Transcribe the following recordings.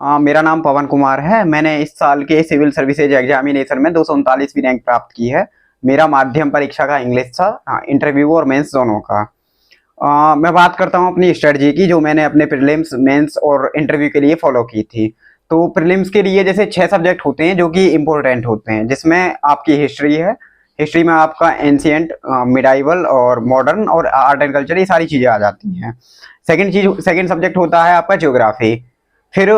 मेरा नाम पवन कुमार है। मैंने इस साल के सिविल सर्विसेज एग्जामिनेशन में 239वीं रैंक प्राप्त की है। मेरा माध्यम परीक्षा का इंग्लिश था, इंटरव्यू और मेंस दोनों का। मैं बात करता हूँ अपनी स्ट्रेटजी की, जो मैंने अपने प्रीलिम्स, मेंस और इंटरव्यू के लिए फॉलो की थी। तो प्रीलिम्स के लिए जैसे 6 सब्जेक्ट होते हैं जो कि इम्पोर्टेंट होते हैं, जिसमें आपकी हिस्ट्री है। हिस्ट्री में आपका एंशियंट, मिडाइवल और मॉडर्न और आर्ट एंड कल्चर, ये सारी चीज़ें आ जाती हैं। सेकंड सब्जेक्ट होता है आपका ज्योग्राफी। फिर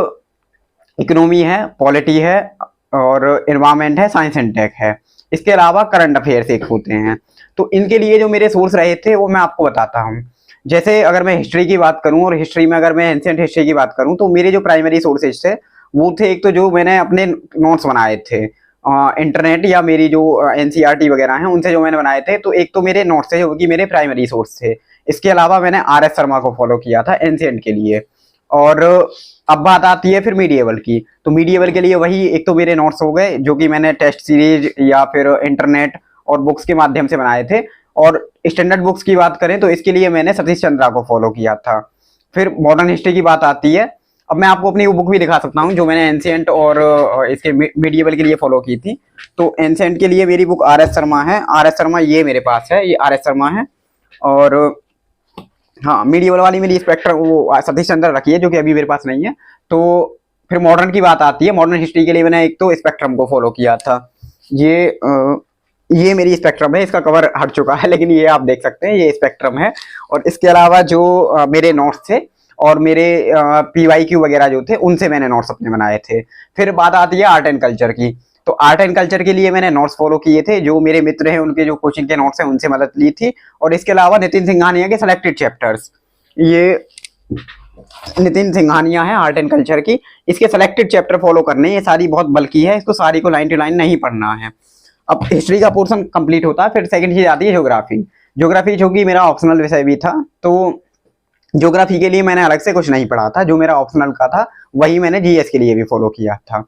इकोनॉमी है, पॉलिटी है और इन्वायरमेंट है, साइंस एंड टेक है। इसके अलावा करंट अफेयर्स एक होते हैं। तो इनके लिए जो मेरे सोर्स रहे थे वो मैं आपको बताता हूँ। जैसे अगर मैं हिस्ट्री की बात करूँ और हिस्ट्री में अगर मैं एंशियंट हिस्ट्री की बात करूँ, तो मेरे जो प्राइमरी सोर्सेज थे वो थे, एक तो जो मैंने अपने नोट्स बनाए थे इंटरनेट या मेरी जो एनसीईआरटी वगैरह हैं उनसे जो मैंने बनाए थे, तो एक तो मेरे नोट्स थे जो कि मेरे प्राइमरी सोर्स थे। इसके अलावा मैंने आर एस शर्मा को फॉलो किया था एंशियंट के लिए। और अब बात आती है फिर मीडिएवल की। तो मीडिएवल के लिए वही एक तो मेरे नोट्स हो गए जो कि मैंने टेस्ट सीरीज या फिर इंटरनेट और बुक्स के माध्यम से बनाए थे। और स्टैंडर्ड बुक्स की बात करें तो इसके लिए मैंने सतीश चंद्रा को फॉलो किया था। फिर मॉडर्न हिस्ट्री की बात आती है। अब मैं आपको अपनी वो बुक भी दिखा सकता हूँ जो मैंने एंशियंट और इसके मीडिएवल के लिए फॉलो की थी। तो एंशियंट के लिए मेरी बुक आर एस शर्मा है। आर एस शर्मा ये मेरे पास है, ये आर एस शर्मा है। और हाँ, मीडिएवल वाली मेरी स्पेक्ट्रम वो सतीश चंद्र रखी है जो कि अभी मेरे पास नहीं है। तो फिर मॉडर्न की बात आती है। मॉडर्न हिस्ट्री के लिए मैंने एक तो स्पेक्ट्रम को फॉलो किया था। ये मेरी स्पेक्ट्रम है, इसका कवर हट चुका है लेकिन ये आप देख सकते हैं, ये स्पेक्ट्रम है। और इसके अलावा जो मेरे नोट्स थे और मेरे पीवाईक्यू वगैरह जो थे उनसे मैंने नोट्स अपने बनाए थे। फिर बात आती है आर्ट एंड कल्चर की। तो आर्ट एंड कल्चर के लिए मैंने नोट्स फॉलो किए थे, जो मेरे मित्र हैं उनके जो कोचिंग के नोट्स हैं उनसे मदद ली थी। और इसके अलावा नितिन सिंघानिया के सिलेक्टेड चैप्टर्स, ये नितिन सिंघानिया है आर्ट एंड कल्चर की, इसके सिलेक्टेड चैप्टर फॉलो करने। ये सारी बहुत बल्कि है, इसको सारी को लाइन टू लाइन नहीं पढ़ना है। अब हिस्ट्री का पोर्शन कंप्लीट होता है। फिर सेकंड चीज आती है ज्योग्राफी। ज्योग्राफी जो कि मेरा ऑप्शनल विषय भी था, तो ज्योग्राफी के लिए मैंने अलग से कुछ नहीं पढ़ा था। जो मेरा ऑप्शनल का था वही मैंने जीएस के लिए भी फॉलो किया था।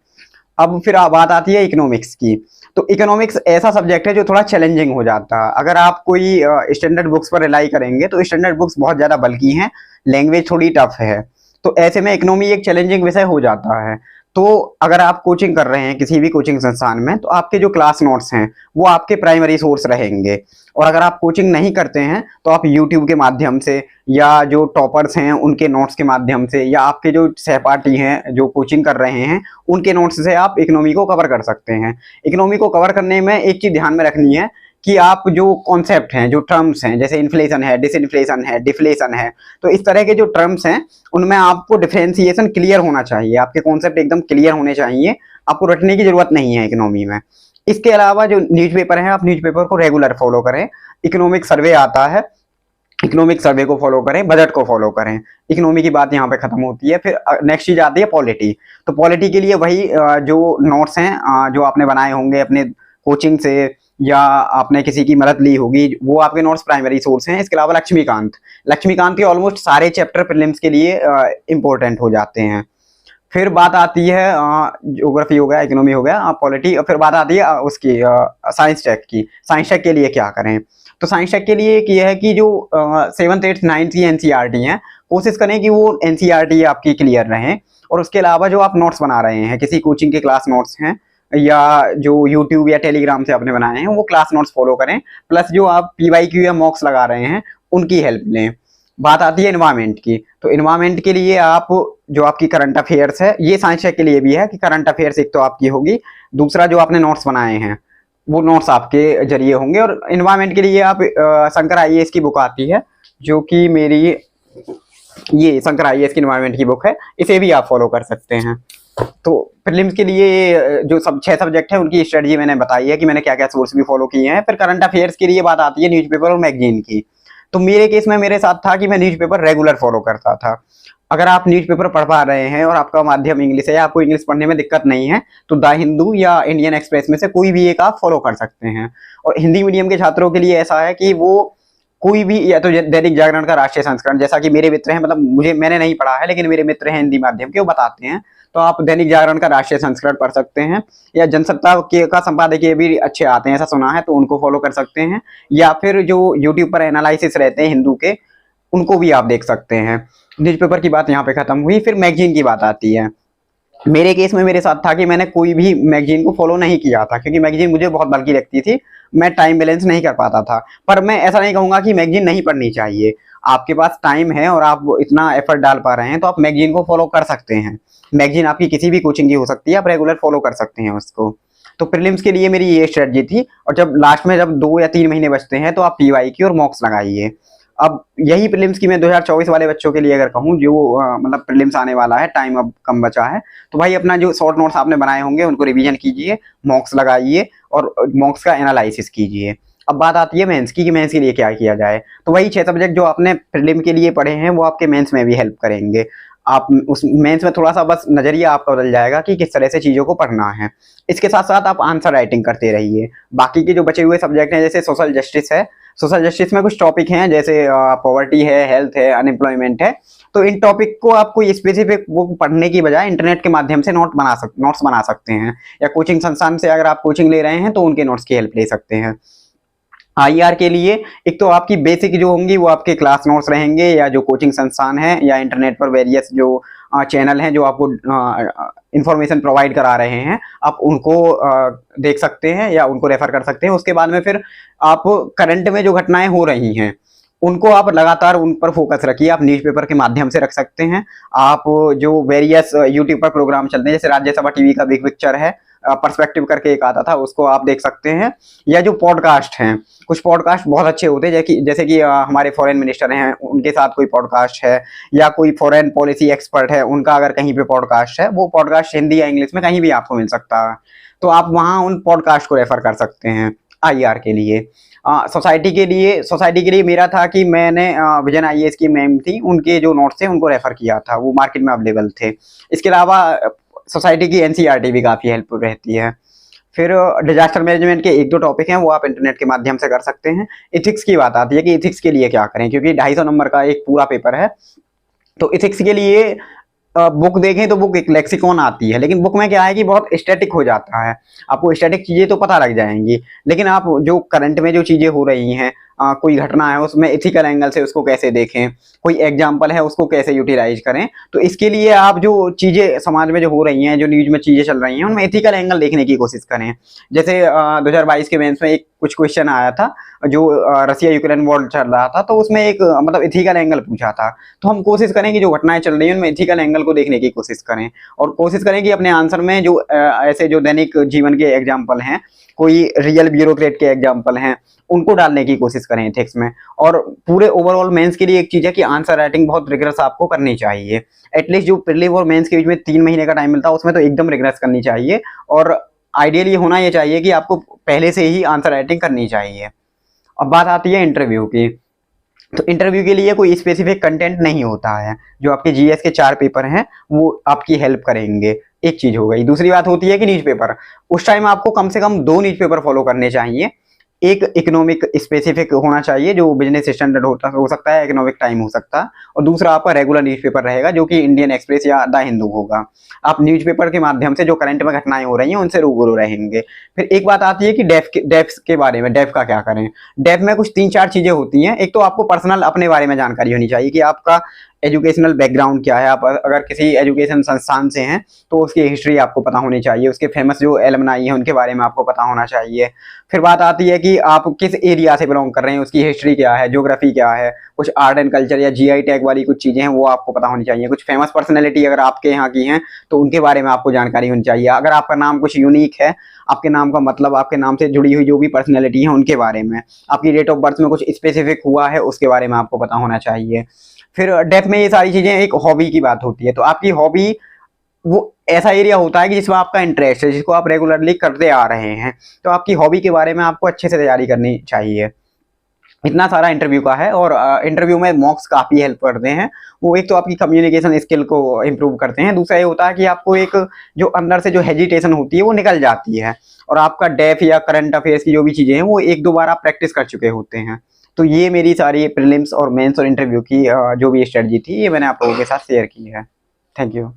अब फिर बात आती है इकोनॉमिक्स की। तो इकोनॉमिक्स ऐसा सब्जेक्ट है जो थोड़ा चैलेंजिंग हो जाता है। अगर आप कोई स्टैंडर्ड बुक्स पर रिलाई करेंगे तो स्टैंडर्ड बुक्स बहुत ज़्यादा बल्कि हैं, लैंग्वेज थोड़ी टफ है। तो ऐसे में इकोनॉमी एक चैलेंजिंग विषय हो जाता है। तो अगर आप कोचिंग कर रहे हैं किसी भी कोचिंग संस्थान में, तो आपके जो क्लास नोट्स हैं वो आपके प्राइमरी सोर्स रहेंगे। और अगर आप कोचिंग नहीं करते हैं तो आप यूट्यूब के माध्यम से या जो टॉपर्स हैं उनके नोट्स के माध्यम से या आपके जो सहपाठी हैं जो कोचिंग कर रहे हैं उनके नोट्स से आप इकोनॉमी को कवर कर सकते हैं। इकोनॉमी को कवर करने में एक चीज ध्यान में रखनी है कि आप जो कॉन्सेप्ट हैं, जो टर्म्स हैं, जैसे इन्फ्लेशन है, डिसइन्फ्लेशन है, डिफ्लेशन है, तो इस तरह के जो टर्म्स हैं उनमें आपको डिफरेंशिएशन क्लियर होना चाहिए। आपके कॉन्सेप्ट एकदम क्लियर होने चाहिए, आपको रटने की जरूरत नहीं है इकोनॉमी में। इसके अलावा जो न्यूज़पेपर है, आप न्यूज़पेपर को रेगुलर फॉलो करें। इकोनॉमिक सर्वे आता है, इकोनॉमिक सर्वे को फॉलो करें, बजट को फॉलो करें। इकोनॉमी की बात यहाँ पे खत्म होती है। फिर नेक्स्ट चीज आती है पॉलिटी। तो पॉलिटी के लिए वही जो नोट्स हैं जो आपने बनाए होंगे अपने कोचिंग से या आपने किसी की मदद ली होगी, वो आपके नोट्स प्राइमरी सोर्स हैं। इसके अलावा लक्ष्मीकांत के ऑलमोस्ट सारे चैप्टर प्रीलिम्स के लिए इंपॉर्टेंट हो जाते हैं। फिर बात आती है ज्योग्राफी हो गया, इकोनॉमी हो गया, पॉलिटी। और फिर बात आती है उसकी साइंस टेक की। साइंस टेक के लिए क्या करें? तो साइंस टेक के लिए ये है कि जो 7th 8th 9th की एनसीईआरटी हैं, कोशिश करें कि वो एनसीईआरटी आपकी क्लियर रहें। और उसके अलावा जो आप नोट्स बना रहे हैं, किसी कोचिंग के क्लास नोट्स हैं या जो यूट्यूब या टेलीग्राम से आपने बनाए हैं, वो क्लास नोट्स फॉलो करें। प्लस जो आप पीवाईक्यू या मॉक्स लगा रहे हैं उनकी हेल्प लें। बात आती है एनवायरमेंट की। तो एनवायरमेंट के लिए आप जो आपकी करंट अफेयर्स है, ये साइंस टेक के लिए भी है कि करंट अफेयर्स एक तो आपकी होगी, दूसरा जो आपने नोट्स बनाए हैं वो नोट्स आपके जरिए होंगे। और एनवायरमेंट के लिए आप शंकर आईएएस की बुक आती है, जो कि मेरी ये शंकर आईएएस की एनवायरमेंट की बुक है, इसे भी आप फॉलो कर सकते हैं। तो प्रीलिम्स के लिए जो 6 सब्जेक्ट है उनकी स्ट्रेटजी मैंने बताई है कि मैंने क्या क्या सोर्स भी फॉलो किए हैं। फिर करंट अफेयर्स के लिए बात आती है न्यूज़पेपर और मैगजीन की। तो मेरे केस में मेरे साथ था कि मैं न्यूज़पेपर रेगुलर फॉलो करता था। अगर आप न्यूज़पेपर पढ़ पा रहे हैं और आपका माध्यम इंग्लिश है या आपको इंग्लिश पढ़ने में दिक्कत नहीं है, तो द हिंदू या इंडियन एक्सप्रेस में से कोई भी एक आप फॉलो कर सकते हैं। और हिंदी मीडियम के छात्रों के लिए ऐसा है कि वो कोई भी, या तो दैनिक जागरण का राष्ट्रीय संस्करण, जैसा कि मेरे मित्र हैं, मतलब मैंने नहीं पढ़ा है लेकिन मेरे मित्र हैं हिंदी माध्यम के, वो बताते हैं, तो आप दैनिक जागरण का राष्ट्रीय संस्करण पढ़ सकते हैं। या जनसत्ता के का संपादकीय भी अच्छे आते हैं, ऐसा सुना है, तो उनको फॉलो कर सकते हैं। या फिर जो यूट्यूब पर एनालिसिस रहते हैं हिंदू के, उनको भी आप देख सकते हैं। न्यूज़पेपर की बात यहाँ पे खत्म हुई। फिर मैगजीन की बात आती है। मेरे केस में मेरे साथ था कि मैंने कोई भी मैगजीन को फॉलो नहीं किया था, क्योंकि मैगजीन मुझे बहुत बल्कि लगती थी, मैं टाइम बैलेंस नहीं कर पाता था। पर मैं ऐसा नहीं कहूंगा कि मैगजीन नहीं पढ़नी चाहिए। आपके पास टाइम है और आप इतना एफर्ट डाल पा रहे हैं तो आप मैगजीन को फॉलो कर सकते हैं। मैगजीन आपकी किसी भी कोचिंग की हो सकती है, आप रेगुलर फॉलो कर सकते हैं उसको। तो प्रीलिम्स के लिए मेरी ये स्ट्रेटजी थी। और जब लास्ट में जब 2 या 3 महीने बचते हैं तो आप पीवाई की और मॉक्स लगाइए। अब यही प्रीलिम्स की मैं 2024 वाले बच्चों के लिए अगर कहूँ, जो मतलब प्रीलिम्स आने वाला है, टाइम अब कम बचा है, तो भाई अपना जो शॉर्ट नोट्स आपने बनाए होंगे उनको रिवीजन कीजिए, मॉक्स लगाइए और मॉक्स का एनालिसिस कीजिए। अब बात आती है मेंस की कि मेंस के लिए क्या किया जाए। तो वही 6 सब्जेक्ट जो आपने प्रीलिम के लिए पढ़े हैं वो आपके मेंस में भी हेल्प करेंगे। आप उस मेंस में थोड़ा सा बस नजरिया आपका बदल जाएगा कि किस तरह से चीजों को पढ़ना है। इसके साथ साथ आप आंसर राइटिंग करते रहिए। बाकी के जो बचे हुए सब्जेक्ट हैं, जैसे सोशल जस्टिस है, सोशल जस्टिस में कुछ टॉपिक हैं जैसे पॉवर्टी है, हेल्थ है, अनएम्प्लॉयमेंट है। तो इन टॉपिक को आप कोई स्पेसिफिक बुक पढ़ने की बजाय इंटरनेट के माध्यम से नोट्स बना सकते हैं, या कोचिंग संस्थान से अगर आप कोचिंग ले रहे हैं तो उनके नोट्स की हेल्प ले सकते हैं। आईआर के लिए एक तो आपकी बेसिक जो होंगी वो आपके क्लास नोट्स रहेंगे, या जो कोचिंग संस्थान है या इंटरनेट पर वेरियस जो चैनल हैं जो आपको इंफॉर्मेशन प्रोवाइड करा रहे हैं, आप उनको देख सकते हैं या उनको रेफर कर सकते हैं। उसके बाद में फिर आप करंट में जो घटनाएं हो रही हैं उनको आप लगातार उन पर फोकस रखिए। आप न्यूज़पेपर के माध्यम से रख सकते हैं। आप जो वेरियस यूट्यूब पर प्रोग्राम चलते हैं, जैसे राज्यसभा टीवी का बिग पिक्चर है, पर्सपेक्टिव करके एक आता था, उसको आप देख सकते हैं। या जो पॉडकास्ट हैं, कुछ पॉडकास्ट बहुत अच्छे होते हैं, जैसे कि हमारे फॉरेन मिनिस्टर हैं उनके साथ कोई पॉडकास्ट है, या कोई फॉरेन पॉलिसी एक्सपर्ट है उनका अगर कहीं पे पॉडकास्ट है, वो पॉडकास्ट हिंदी या इंग्लिश में कहीं भी आपको मिल सकता है। तो आप वहाँ उन पॉडकास्ट को रेफर कर सकते हैं आईआर के लिए। सोसाइटी के लिए मेरा था कि मैंने विजन आईएएस की मैम थी, उनके जो नोट्स थे उनको रेफर किया था, वो मार्केट में अवेलेबल थे। इसके अलावा सोसाइटी की एनसीईआरटी भी काफ़ी हेल्पफुल रहती है। फिर डिजास्टर मैनेजमेंट के 1-2 टॉपिक हैं वो आप इंटरनेट के माध्यम से कर सकते हैं। इथिक्स की बात आती है कि इथिक्स के लिए क्या करें, क्योंकि 250 नंबर का एक पूरा पेपर है। तो इथिक्स के लिए बुक देखें तो बुक एक लेक्सिकॉन आती है, लेकिन बुक में क्या है कि बहुत स्टैटिक हो जाता है। आपको स्टैटिक चीज़ें तो पता लग जाएंगी, लेकिन आप जो करंट में जो चीज़ें हो रही हैं, कोई घटना है उसमें एथिकल एंगल से उसको कैसे देखें, कोई एग्जाम्पल है उसको कैसे यूटिलाइज करें। तो इसके लिए आप जो चीज़ें समाज में जो हो रही हैं, जो न्यूज़ में चीज़ें चल रही हैं, उनमें एथिकल एंगल देखने की कोशिश करें। जैसे 2022 के मेंस में एक कुछ क्वेश्चन आया था, जो रसिया यूक्रेन वॉर चल रहा था, तो उसमें एक मतलब एथिकल एंगल पूछा था। तो हम कोशिश करें कि जो घटनाएं चल रही हैं उनमें एथिकल एंगल को देखने की कोशिश करें, और कोशिश करें कि अपने आंसर में जो ऐसे जो दैनिक जीवन के एग्जाम्पल हैं, कोई रियल ब्यूरोक्रेट के एग्जाम्पल हैं, उनको डालने की कोशिश करें एथिक्स में। और पूरे ओवरऑल मेंस के लिए एक चीज़ है कि आंसर राइटिंग बहुत रिग्रेस आपको करनी चाहिए। एटलीस्ट जो प्रीलिम और मेंस के बीच में 3 महीने का टाइम मिलता है उसमें तो एकदम रिग्रेस करनी चाहिए। और आइडियली होना ये चाहिए कि आपको पहले से ही आंसर राइटिंग करनी चाहिए। अब बात आती है इंटरव्यू की। तो इंटरव्यू के लिए कोई स्पेसिफिक कंटेंट नहीं होता है। जो आपके जीएस के 4 पेपर हैं वो आपकी हेल्प करेंगे। एक चीज हो गई। दूसरी बात होती है कि न्यूज़पेपर, उस टाइम आपको कम से कम 2 न्यूज़पेपर फॉलो करने चाहिए। एक इकोनॉमिक स्पेसिफिक होना चाहिए जो बिजनेस स्टैंडर्ड होता हो सकता है, इकोनॉमिक टाइम हो सकता है, और दूसरा आपका रेगुलर न्यूज़पेपर रहेगा जो कि इंडियन एक्सप्रेस या द हिंदू होगा। आप न्यूज़पेपर के माध्यम से जो करंट में घटनाएं हो रही हैं उनसे रूबरू रहेंगे। फिर एक बात आती है कि डेफ के बारे में, डेफ का क्या करें। डेफ में कुछ 3-4 चीजें होती हैं। एक तो आपको पर्सनल अपने बारे में जानकारी होनी चाहिए कि आपका एजुकेशनल बैकग्राउंड क्या है। आप अगर किसी एजुकेशन संस्थान से हैं तो उसकी हिस्ट्री आपको पता होनी चाहिए, उसके फेमस जो एलमनाई हैं उनके बारे में आपको पता होना चाहिए। फिर बात आती है कि आप किस एरिया से बिलोंग कर रहे हैं, उसकी हिस्ट्री क्या है, ज्योग्राफी क्या है, कुछ आर्ट एंड कल्चर या जीआई टैग वाली कुछ चीज़ें हैं वो आपको पता होनी चाहिए। कुछ फेमस पर्सनैलिटी अगर आपके यहाँ की हैं तो उनके बारे में आपको जानकारी होनी चाहिए। अगर आपका नाम कुछ यूनिक है, आपके नाम का मतलब आपके नाम से जुड़ी हुई जो भी पर्सनैलिटी है उनके बारे में, आपकी डेट ऑफ बर्थ में कुछ स्पेसिफिक हुआ है उसके बारे में आपको पता होना चाहिए। फिर डेफ में ये सारी चीजें, एक हॉबी की बात होती है। तो आपकी हॉबी वो ऐसा एरिया होता है कि जिसमें आपका इंटरेस्ट है, जिसको आप रेगुलरली करते आ रहे हैं। तो आपकी हॉबी के बारे में आपको अच्छे से तैयारी करनी चाहिए। इतना सारा इंटरव्यू का है। और इंटरव्यू में मॉक्स काफ़ी हेल्प करते हैं। वो एक तो आपकी कम्युनिकेशन स्किल को इम्प्रूव करते हैं, दूसरा ये होता है कि आपको एक जो अंदर से जो हेजिटेशन होती है वो निकल जाती है, और आपका डेफ या करंट अफेयर्स की जो भी चीज़ें हैं वो 1-2 बार आप प्रैक्टिस कर चुके होते हैं। तो ये मेरी सारी प्रीलिम्स और मेंस और इंटरव्यू की जो भी स्ट्रेटजी थी ये मैंने आप लोगों के साथ शेयर की है। Thank you.